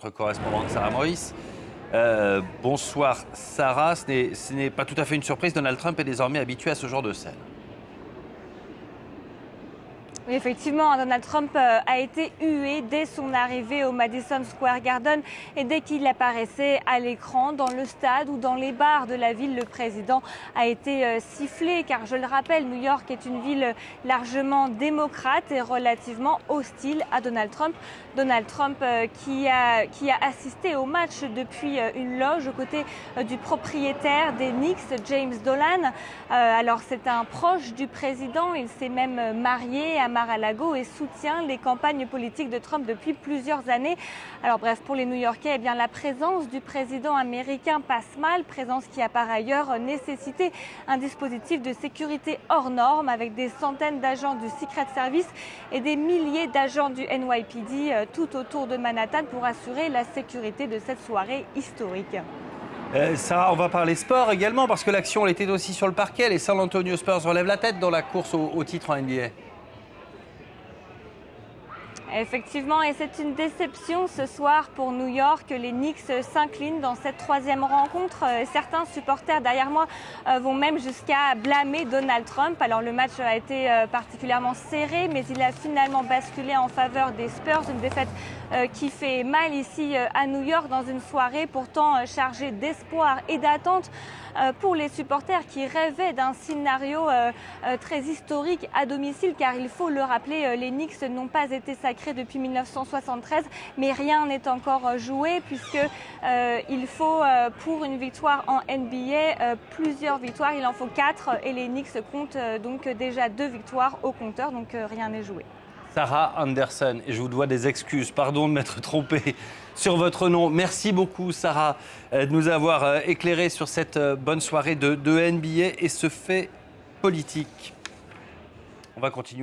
notre correspondante Sarah Moïse. Bonsoir Sarah, ce n'est pas tout à fait une surprise, Donald Trump est désormais habitué à ce genre de scène. Oui, effectivement, Donald Trump a été hué dès son arrivée au Madison Square Garden et dès qu'il apparaissait à l'écran dans le stade ou dans les bars de la ville, le président a été sifflé car je le rappelle, New York est une ville largement démocrate et relativement hostile à Donald Trump. Donald Trump qui a assisté au match depuis une loge aux côtés du propriétaire des Knicks, James Dolan. Alors c'est un proche du président, il s'est même marié à Mar-a-Lago et soutient les campagnes politiques de Trump depuis plusieurs années. Alors bref, pour les New-Yorkais, la présence du président américain passe mal, présence qui a par ailleurs nécessité un dispositif de sécurité hors norme avec des centaines d'agents du Secret Service et des milliers d'agents du NYPD tout autour de Manhattan pour assurer la sécurité de cette soirée historique. Sarah, on va parler sport également parce que l'action elle était aussi sur le parquet. Les San Antonio Spurs relèvent la tête dans la course au titre en NBA. Effectivement, et c'est une déception ce soir pour New York. Les Knicks s'inclinent dans cette troisième rencontre. Certains supporters derrière moi vont même jusqu'à blâmer Donald Trump. Alors le match a été particulièrement serré, mais il a finalement basculé en faveur des Spurs. Une défaite qui fait mal ici à New York dans une soirée pourtant chargée d'espoir et d'attente pour les supporters qui rêvaient d'un scénario très historique à domicile, car il faut le rappeler, les Knicks n'ont pas été sacrés depuis 1973, mais rien n'est encore joué puisque il faut pour une victoire en NBA plusieurs victoires, il en faut 4 et les Knicks comptent donc déjà 2 victoires au compteur, donc rien n'est joué. Sarah Anderson, et je vous dois des excuses, pardon de m'être trompé sur votre nom. Merci beaucoup Sarah de nous avoir éclairé sur cette bonne soirée de NBA et ce fait politique. On va continuer.